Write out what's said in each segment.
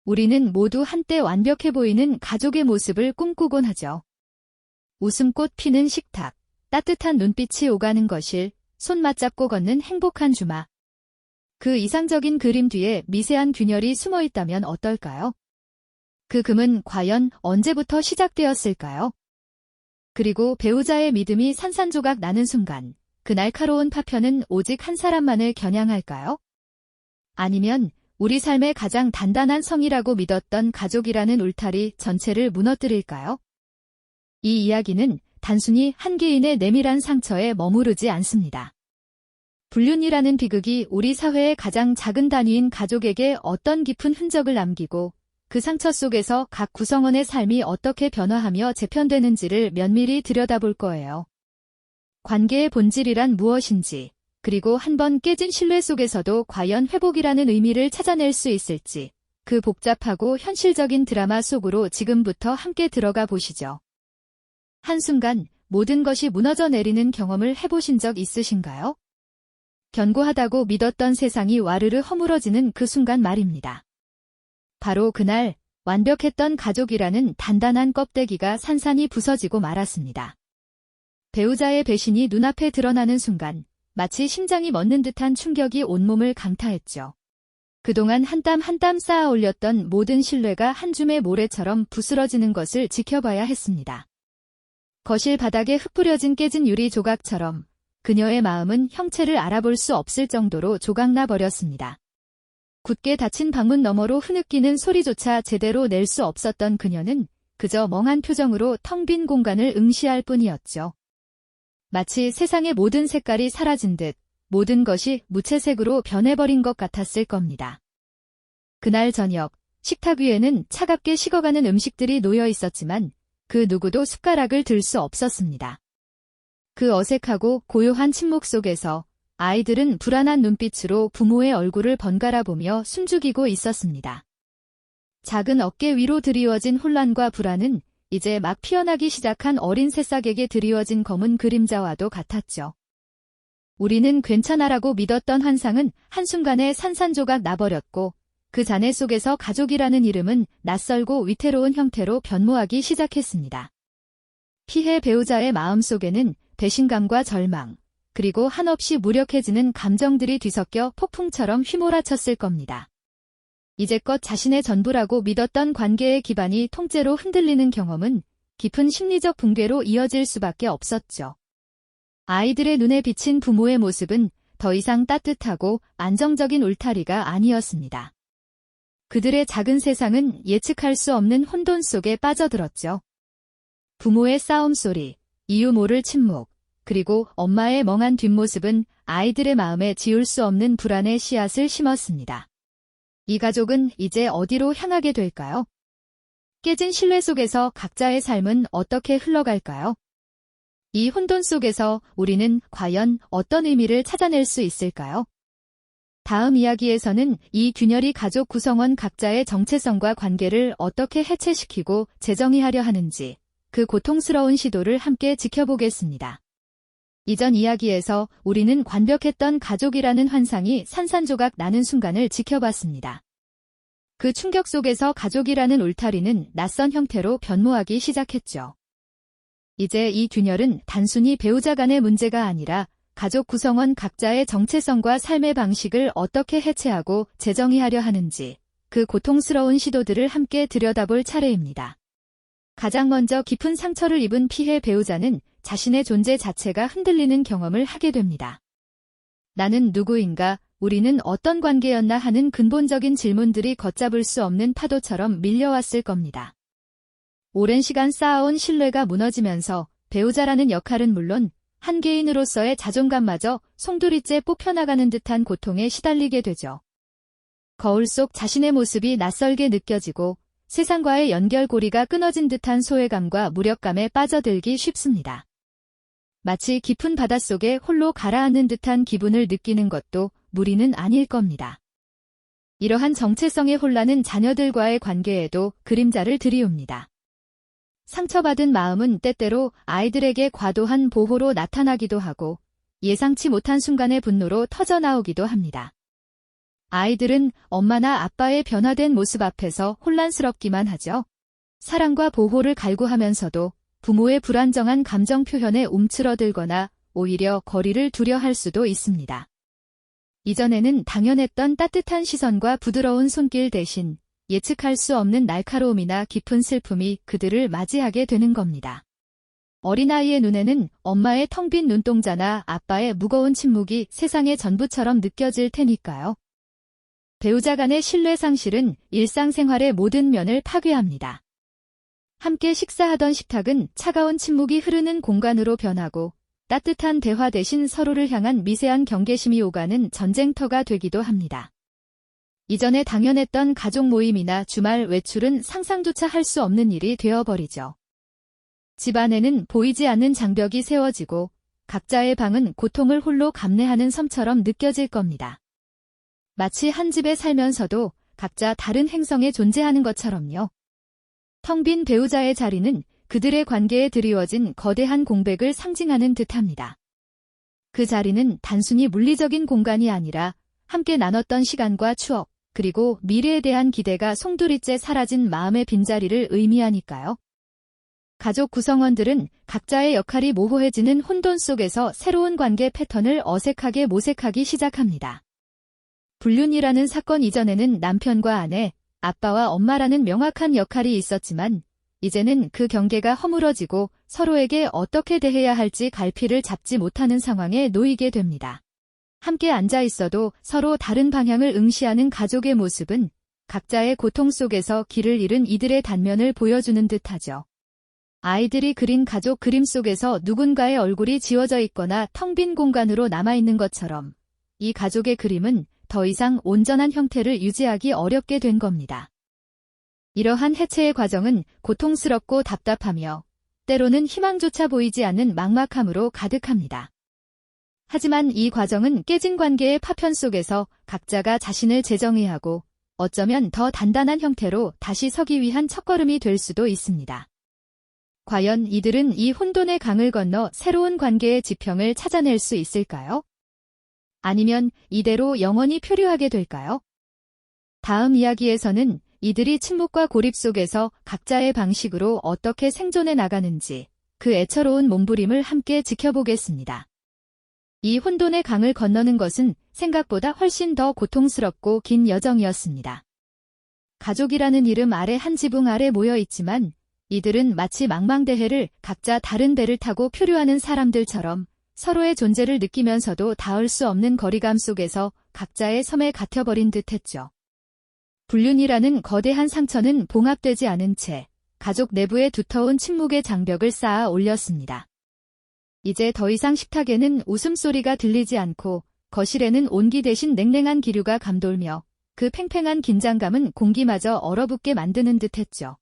우리는 모두 한때 완벽해 보이는 가족의 모습을 꿈꾸곤 하죠. 웃음꽃 피는 식탁, 따뜻한 눈빛이 오가는 거실, 손 맞잡고 걷는 행복한 주말. 그 이상적인 그림 뒤에 미세한 균열이 숨어 있다면 어떨까요? 그 금은 과연 언제부터 시작되었을까요? 그리고 배우자의 믿음이 산산조각 나는 순간, 그 날카로운 파편은 오직 한 사람만을 겨냥할까요? 아니면 우리 삶의 가장 단단한 성이라고 믿었던 가족이라는 울타리 전체를 무너뜨릴까요? 이 이야기는 단순히 한 개인의 내밀한 상처에 머무르지 않습니다. 불륜이라는 비극이 우리 사회의 가장 작은 단위인 가족에게 어떤 깊은 흔적을 남기고 그 상처 속에서 각 구성원의 삶이 어떻게 변화하며 재편되는지를 면밀히 들여다볼 거예요. 관계의 본질이란 무엇인지, 그리고 한번 깨진 신뢰 속에서도 과연 회복이라는 의미를 찾아낼 수 있을지, 그 복잡하고 현실적인 드라마 속으로 지금부터 함께 들어가 보시죠. 한순간 모든 것이 무너져 내리는 경험을 해보신 적 있으신가요? 견고하다고 믿었던 세상이 와르르 허물어지는 그 순간 말입니다. 바로 그날 완벽했던 가족이라는 단단한 껍데기가 산산이 부서지고 말았습니다. 배우자의 배신이 눈앞에 드러나는 순간 마치 심장이 멎는 듯한 충격이 온몸을 강타했죠. 그동안 한 땀 한 땀 쌓아 올렸던 모든 신뢰가 한 줌의 모래처럼 부스러지는 것을 지켜봐야 했습니다. 거실 바닥에 흩뿌려진 깨진 유리 조각처럼 그녀의 마음은 형체를 알아볼 수 없을 정도로 조각나 버렸습니다. 굳게 닫힌 방문 너머로 흐느끼는 소리조차 제대로 낼 수 없었던 그녀는 그저 멍한 표정으로 텅 빈 공간을 응시할 뿐이었죠. 마치 세상의 모든 색깔이 사라진 듯 모든 것이 무채색으로 변해버린 것 같았을 겁니다. 그날 저녁, 식탁 위에는 차갑게 식어가는 음식들이 놓여 있었지만 그 누구도 숟가락을 들 수 없었습니다. 그 어색하고 고요한 침묵 속에서 아이들은 불안한 눈빛으로 부모의 얼굴을 번갈아 보며 숨죽이고 있었습니다. 작은 어깨 위로 드리워진 혼란과 불안은 이제 막 피어나기 시작한 어린 새싹에게 드리워진 검은 그림자와도 같았죠. 우리는 괜찮아라고 믿었던 환상은 한순간에 산산조각 나버렸고 그 잔해 속에서 가족이라는 이름은 낯설고 위태로운 형태로 변모하기 시작했습니다. 피해 배우자의 마음속에는 배신감과 절망, 그리고 한없이 무력해지는 감정들이 뒤섞여 폭풍처럼 휘몰아쳤을 겁니다. 이제껏 자신의 전부라고 믿었던 관계의 기반이 통째로 흔들리는 경험은 깊은 심리적 붕괴로 이어질 수밖에 없었죠. 아이들의 눈에 비친 부모의 모습은 더 이상 따뜻하고 안정적인 울타리가 아니었습니다. 그들의 작은 세상은 예측할 수 없는 혼돈 속에 빠져들었죠. 부모의 싸움 소리, 이유 모를 침묵, 그리고 엄마의 멍한 뒷모습은 아이들의 마음에 지울 수 없는 불안의 씨앗을 심었습니다. 이 가족은 이제 어디로 향하게 될까요? 깨진 신뢰 속에서 각자의 삶은 어떻게 흘러갈까요? 이 혼돈 속에서 우리는 과연 어떤 의미를 찾아낼 수 있을까요? 다음 이야기에서는 이 균열이 가족 구성원 각자의 정체성과 관계를 어떻게 해체시키고 재정의하려 하는지 그 고통스러운 시도를 함께 지켜보겠습니다. 이전 이야기에서 우리는 완벽했던 가족이라는 환상이 산산조각 나는 순간을 지켜봤습니다. 그 충격 속에서 가족이라는 울타리는 낯선 형태로 변모하기 시작했죠. 이제 이 균열은 단순히 배우자 간의 문제가 아니라 가족 구성원 각자의 정체성과 삶의 방식을 어떻게 해체하고 재정의하려 하는지 그 고통스러운 시도들을 함께 들여다볼 차례입니다. 가장 먼저 깊은 상처를 입은 피해 배우자는 자신의 존재 자체가 흔들리는 경험을 하게 됩니다. 나는 누구인가, 우리는 어떤 관계였나 하는 근본적인 질문들이 걷잡을 수 없는 파도처럼 밀려왔을 겁니다. 오랜 시간 쌓아온 신뢰가 무너지면서 배우자라는 역할은 물론 한 개인으로서의 자존감마저 송두리째 뽑혀나가는 듯한 고통에 시달리게 되죠. 거울 속 자신의 모습이 낯설게 느껴지고 세상과의 연결고리가 끊어진 듯한 소외감과 무력감에 빠져들기 쉽습니다. 마치 깊은 바닷속에 홀로 가라앉는 듯한 기분을 느끼는 것도 무리는 아닐 겁니다. 이러한 정체성의 혼란은 자녀들과의 관계에도 그림자를 들이웁니다. 상처받은 마음은 때때로 아이들에게 과도한 보호로 나타나기도 하고 예상치 못한 순간의 분노로 터져나오기도 합니다. 아이들은 엄마나 아빠의 변화된 모습 앞에서 혼란스럽기만 하죠. 사랑과 보호를 갈구하면서도 부모의 불안정한 감정 표현에 움츠러들거나 오히려 거리를 두려 할 수도 있습니다. 이전에는 당연했던 따뜻한 시선과 부드러운 손길 대신 예측할 수 없는 날카로움이나 깊은 슬픔이 그들을 맞이하게 되는 겁니다. 어린아이의 눈에는 엄마의 텅 빈 눈동자나 아빠의 무거운 침묵이 세상의 전부처럼 느껴질 테니까요. 배우자 간의 신뢰 상실은 일상생활의 모든 면을 파괴합니다. 함께 식사하던 식탁은 차가운 침묵이 흐르는 공간으로 변하고 따뜻한 대화 대신 서로를 향한 미세한 경계심이 오가는 전쟁터가 되기도 합니다. 이전에 당연했던 가족 모임이나 주말 외출은 상상조차 할 수 없는 일이 되어버리죠. 집 안에는 보이지 않는 장벽이 세워지고 각자의 방은 고통을 홀로 감내하는 섬처럼 느껴질 겁니다. 마치 한 집에 살면서도 각자 다른 행성에 존재하는 것처럼요. 텅 빈 배우자의 자리는 그들의 관계에 드리워진 거대한 공백을 상징하는 듯합니다. 그 자리는 단순히 물리적인 공간이 아니라 함께 나눴던 시간과 추억, 그리고 미래에 대한 기대가 송두리째 사라진 마음의 빈자리를 의미하니까요. 가족 구성원들은 각자의 역할이 모호해지는 혼돈 속에서 새로운 관계 패턴을 어색하게 모색하기 시작합니다. 불륜이라는 사건 이전에는 남편과 아내, 아빠와 엄마라는 명확한 역할이 있었지만 이제는 그 경계가 허물어지고 서로에게 어떻게 대해야 할지 갈피를 잡지 못하는 상황에 놓이게 됩니다. 함께 앉아 있어도 서로 다른 방향을 응시하는 가족의 모습은 각자의 고통 속에서 길을 잃은 이들의 단면을 보여주는 듯하죠. 아이들이 그린 가족 그림 속에서 누군가의 얼굴이 지워져 있거나 텅 빈 공간으로 남아있는 것처럼 이 가족의 그림은 더 이상 온전한 형태를 유지하기 어렵게 된 겁니다. 이러한 해체의 과정은 고통스럽고 답답하며 때로는 희망조차 보이지 않는 막막함으로 가득합니다. 하지만 이 과정은 깨진 관계의 파편 속에서 각자가 자신을 재정의하고 어쩌면 더 단단한 형태로 다시 서기 위한 첫걸음이 될 수도 있습니다. 과연 이들은 이 혼돈의 강을 건너 새로운 관계의 지평을 찾아낼 수 있을까요? 아니면 이대로 영원히 표류하게 될까요? 다음 이야기에서는 이들이 침묵과 고립 속에서 각자의 방식으로 어떻게 생존해 나가는지 그 애처로운 몸부림을 함께 지켜보겠습니다. 이 혼돈의 강을 건너는 것은 생각보다 훨씬 더 고통스럽고 긴 여정이었습니다. 가족이라는 이름 아래 한 지붕 아래 모여 있지만 이들은 마치 망망대해를 각자 다른 배를 타고 표류하는 사람들처럼 서로의 존재를 느끼면서도 닿을 수 없는 거리감 속에서 각자의 섬에 갇혀버린 듯했죠. 불륜이라는 거대한 상처는 봉합되지 않은 채 가족 내부에 두터운 침묵의 장벽을 쌓아 올렸습니다. 이제 더 이상 식탁에는 웃음소리가 들리지 않고 거실에는 온기 대신 냉랭한 기류가 감돌며 그 팽팽한 긴장감은 공기마저 얼어붙게 만드는 듯했죠.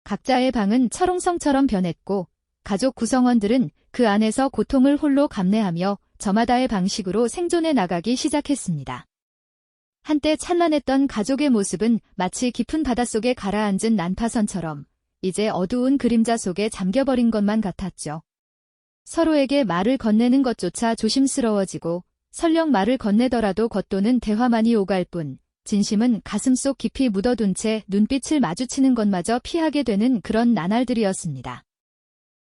각자의 방은 철옹성처럼 변했고 가족 구성원들은 그 안에서 고통을 홀로 감내하며 저마다의 방식으로 생존해 나가기 시작했습니다. 한때 찬란했던 가족의 모습은 마치 깊은 바닷속에 가라앉은 난파선처럼 이제 어두운 그림자 속에 잠겨버린 것만 같았죠. 서로에게 말을 건네는 것조차 조심스러워지고 설령 말을 건네더라도 겉도는 대화만이 오갈 뿐 진심은 가슴속 깊이 묻어둔 채 눈빛을 마주치는 것마저 피하게 되는 그런 나날들이었습니다.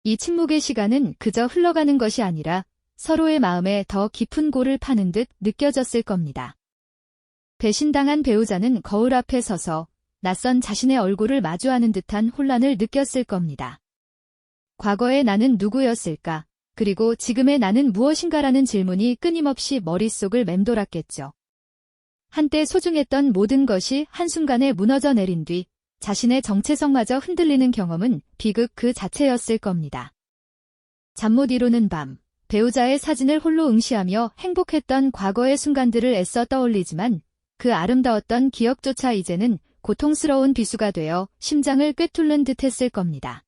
이 침묵의 시간은 그저 흘러가는 것이 아니라 서로의 마음에 더 깊은 골을 파는 듯 느껴졌을 겁니다. 배신당한 배우자는 거울 앞에 서서 낯선 자신의 얼굴을 마주하는 듯한 혼란을 느꼈을 겁니다. 과거의 나는 누구였을까? 그리고 지금의 나는 무엇인가라는 질문이 끊임없이 머릿속을 맴돌았겠죠. 한때 소중했던 모든 것이 한순간에 무너져 내린 뒤 자신의 정체성마저 흔들리는 경험은 비극 그 자체였을 겁니다. 잠 못 이루는 밤, 배우자의 사진을 홀로 응시하며 행복했던 과거의 순간들을 애써 떠올리지만 그 아름다웠던 기억조차 이제는 고통스러운 비수가 되어 심장을 꿰뚫는 듯 했을 겁니다.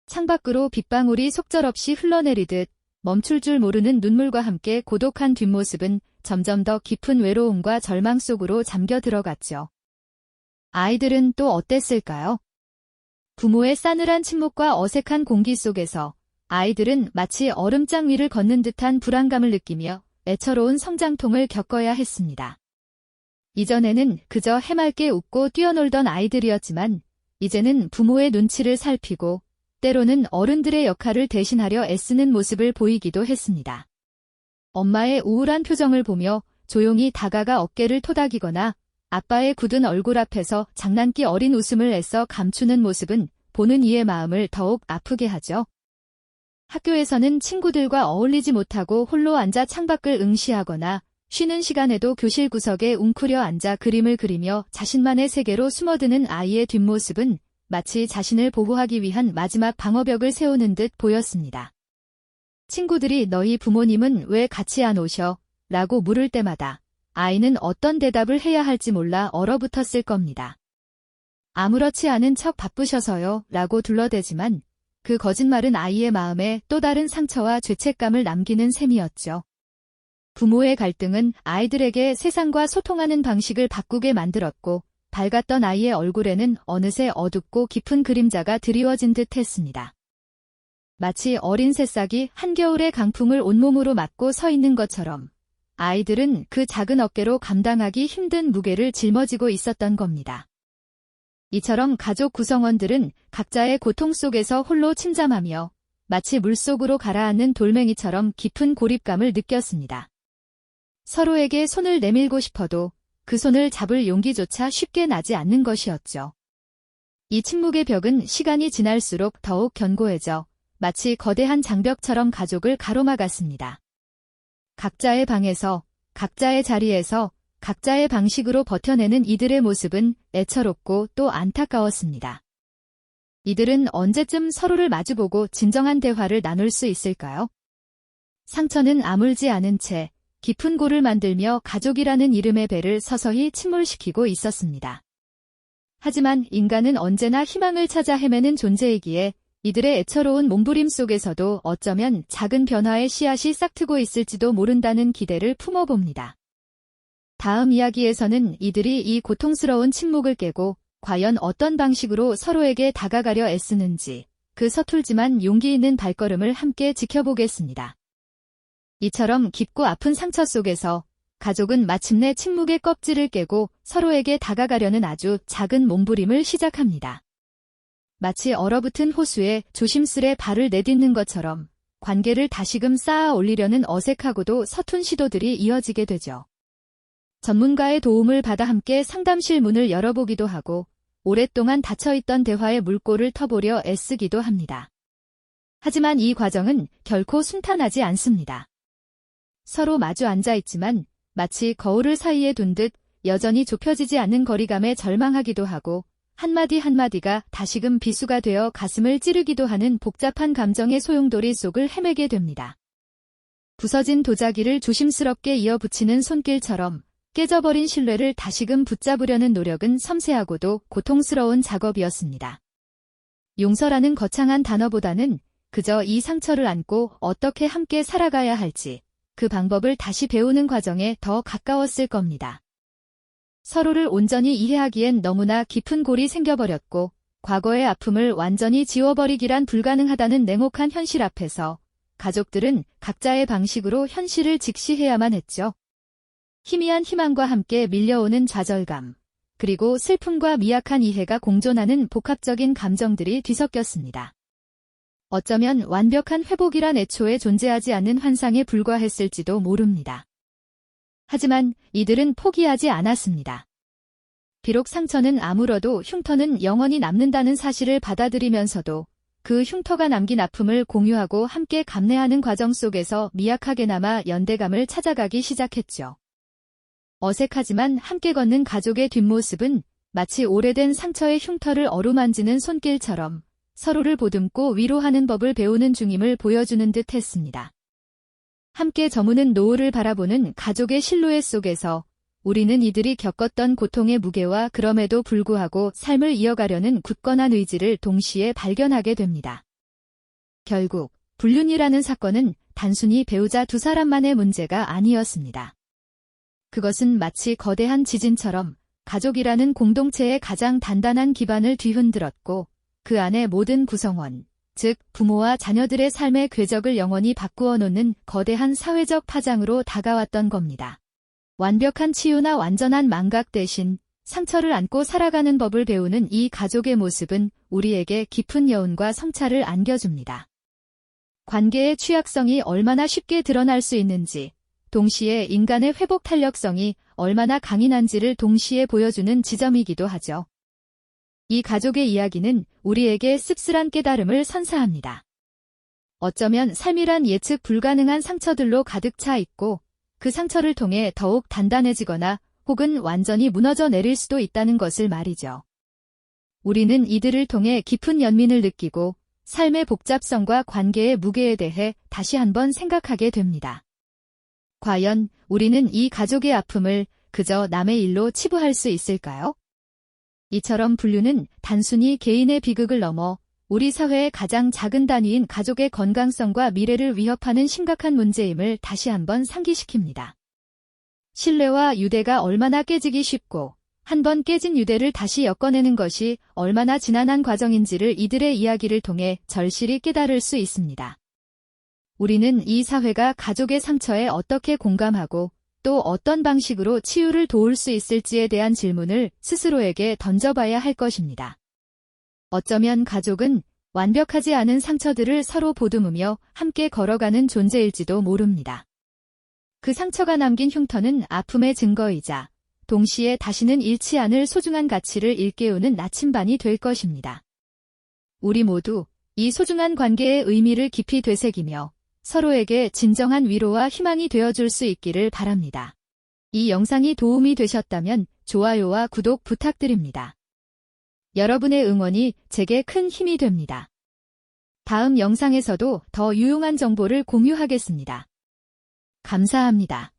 창밖으로 빗방울이 속절없이 흘러내리듯 멈출 줄 모르는 눈물과 함께 고독한 뒷모습은 점점 더 깊은 외로움과 절망 속으로 잠겨 들어갔죠. 아이들은 또 어땠을까요? 부모의 싸늘한 침묵과 어색한 공기 속에서 아이들은 마치 얼음장 위를 걷는 듯한 불안감을 느끼며 애처로운 성장통을 겪어야 했습니다. 이전에는 그저 해맑게 웃고 뛰어놀던 아이들이었지만 이제는 부모의 눈치를 살피고 때로는 어른들의 역할을 대신하려 애쓰는 모습을 보이기도 했습니다. 엄마의 우울한 표정을 보며 조용히 다가가 어깨를 토닥이거나 아빠의 굳은 얼굴 앞에서 장난기 어린 웃음을 애써 감추는 모습은 보는 이의 마음을 더욱 아프게 하죠. 학교에서는 친구들과 어울리지 못하고 홀로 앉아 창밖을 응시하거나 쉬는 시간에도 교실 구석에 웅크려 앉아 그림을 그리며 자신만의 세계로 숨어드는 아이의 뒷모습은 마치 자신을 보호하기 위한 마지막 방어벽을 세우는 듯 보였습니다. 친구들이 너희 부모님은 왜 같이 안 오셔? 라고 물을 때마다 아이는 어떤 대답을 해야 할지 몰라 얼어붙었을 겁니다. 아무렇지 않은 척 바쁘셔서요 라고 둘러대지만 그 거짓말은 아이의 마음에 또 다른 상처와 죄책감을 남기는 셈이었죠. 부모의 갈등은 아이들에게 세상과 소통하는 방식을 바꾸게 만들었고 밝았던 아이의 얼굴에는 어느새 어둡고 깊은 그림자가 드리워진 듯 했습니다. 마치 어린 새싹이 한겨울의 강풍을 온몸으로 맞고 서 있는 것처럼 아이들은 그 작은 어깨로 감당하기 힘든 무게를 짊어지고 있었던 겁니다. 이처럼 가족 구성원들은 각자의 고통 속에서 홀로 침잠하며 마치 물속으로 가라앉는 돌멩이처럼 깊은 고립감을 느꼈습니다. 서로에게 손을 내밀고 싶어도 그 손을 잡을 용기조차 쉽게 나지 않는 것이었죠. 이 침묵의 벽은 시간이 지날수록 더욱 견고해져 마치 거대한 장벽처럼 가족을 가로막았습니다. 각자의 방에서, 각자의 자리에서, 각자의 방식으로 버텨내는 이들의 모습은 애처롭고 또 안타까웠습니다. 이들은 언제쯤 서로를 마주보고 진정한 대화를 나눌 수 있을까요? 상처는 아물지 않은 채 깊은 골을 만들며 가족이라는 이름의 배를 서서히 침몰시키고 있었습니다. 하지만 인간은 언제나 희망을 찾아 헤매는 존재이기에 이들의 애처로운 몸부림 속에서도 어쩌면 작은 변화의 씨앗이 싹트고 있을지도 모른다는 기대를 품어봅니다. 다음 이야기에서는 이들이 이 고통스러운 침묵을 깨고 과연 어떤 방식으로 서로에게 다가가려 애쓰는지 그 서툴지만 용기 있는 발걸음을 함께 지켜보겠습니다. 이처럼 깊고 아픈 상처 속에서 가족은 마침내 침묵의 껍질을 깨고 서로에게 다가가려는 아주 작은 몸부림을 시작합니다. 마치 얼어붙은 호수에 조심스레 발을 내딛는 것처럼 관계를 다시금 쌓아 올리려는 어색하고도 서툰 시도들이 이어지게 되죠. 전문가의 도움을 받아 함께 상담실 문을 열어보기도 하고 오랫동안 닫혀있던 대화의 물꼬를 터보려 애쓰기도 합니다. 하지만 이 과정은 결코 순탄하지 않습니다. 서로 마주 앉아있지만 마치 거울을 사이에 둔 듯 여전히 좁혀지지 않는 거리감에 절망하기도 하고 한마디 한마디가 다시금 비수가 되어 가슴을 찌르기도 하는 복잡한 감정의 소용돌이 속을 헤매게 됩니다. 부서진 도자기를 조심스럽게 이어붙이는 손길처럼 깨져버린 신뢰를 다시금 붙잡으려는 노력은 섬세하고도 고통스러운 작업이었습니다. 용서라는 거창한 단어보다는 그저 이 상처를 안고 어떻게 함께 살아가야 할지 그 방법을 다시 배우는 과정에 더 가까웠을 겁니다. 서로를 온전히 이해하기엔 너무나 깊은 골이 생겨버렸고 과거의 아픔을 완전히 지워버리기란 불가능하다는 냉혹한 현실 앞에서 가족들은 각자의 방식으로 현실을 직시해야만 했죠. 희미한 희망과 함께 밀려오는 좌절감, 그리고 슬픔과 미약한 이해가 공존하는 복합적인 감정들이 뒤섞였습니다. 어쩌면 완벽한 회복이란 애초에 존재하지 않는 환상에 불과했을지도 모릅니다. 하지만 이들은 포기하지 않았습니다. 비록 상처는 아물어도 흉터는 영원히 남는다는 사실을 받아들이면서도 그 흉터가 남긴 아픔을 공유하고 함께 감내하는 과정 속에서 미약하게나마 연대감을 찾아가기 시작했죠. 어색하지만 함께 걷는 가족의 뒷모습은 마치 오래된 상처의 흉터를 어루만지는 손길처럼 서로를 보듬고 위로하는 법을 배우는 중임을 보여주는 듯 했습니다. 함께 저무는 노을을 바라보는 가족의 실루엣 속에서 우리는 이들이 겪었던 고통의 무게와 그럼에도 불구하고 삶을 이어가려는 굳건한 의지를 동시에 발견하게 됩니다. 결국 불륜이라는 사건은 단순히 배우자 두 사람만의 문제가 아니었습니다. 그것은 마치 거대한 지진처럼 가족이라는 공동체의 가장 단단한 기반을 뒤흔들었고 그 안의 모든 구성원, 즉 부모와 자녀들의 삶의 궤적을 영원히 바꾸어 놓는 거대한 사회적 파장으로 다가왔던 겁니다. 완벽한 치유나 완전한 망각 대신 상처를 안고 살아가는 법을 배우는 이 가족의 모습은 우리에게 깊은 여운과 성찰을 안겨줍니다. 관계의 취약성이 얼마나 쉽게 드러날 수 있는지, 동시에 인간의 회복 탄력성이 얼마나 강인한지를 동시에 보여주는 지점이기도 하죠. 이 가족의 이야기는 우리에게 씁쓸한 깨달음을 선사합니다. 어쩌면 삶이란 예측 불가능한 상처들로 가득 차 있고, 그 상처를 통해 더욱 단단해지거나 혹은 완전히 무너져 내릴 수도 있다는 것을 말이죠. 우리는 이들을 통해 깊은 연민을 느끼고 삶의 복잡성과 관계의 무게에 대해 다시 한번 생각하게 됩니다. 과연 우리는 이 가족의 아픔을 그저 남의 일로 치부할 수 있을까요? 이처럼 분류는 단순히 개인의 비극을 넘어 우리 사회의 가장 작은 단위인 가족의 건강성과 미래를 위협하는 심각한 문제임을 다시 한번 상기시킵니다. 신뢰와 유대가 얼마나 깨지기 쉽고 한번 깨진 유대를 다시 엮어내는 것이 얼마나 지난한 과정인지를 이들의 이야기를 통해 절실히 깨달을 수 있습니다. 우리는 이 사회가 가족의 상처에 어떻게 공감하고 또 어떤 방식으로 치유를 도울 수 있을지에 대한 질문을 스스로에게 던져봐야 할 것입니다. 어쩌면 가족은 완벽하지 않은 상처들을 서로 보듬으며 함께 걸어가는 존재일지도 모릅니다. 그 상처가 남긴 흉터는 아픔의 증거이자 동시에 다시는 잃지 않을 소중한 가치를 일깨우는 나침반이 될 것입니다. 우리 모두 이 소중한 관계의 의미를 깊이 되새기며 서로에게 진정한 위로와 희망이 되어줄 수 있기를 바랍니다. 이 영상이 도움이 되셨다면 좋아요와 구독 부탁드립니다. 여러분의 응원이 제게 큰 힘이 됩니다. 다음 영상에서도 더 유용한 정보를 공유하겠습니다. 감사합니다.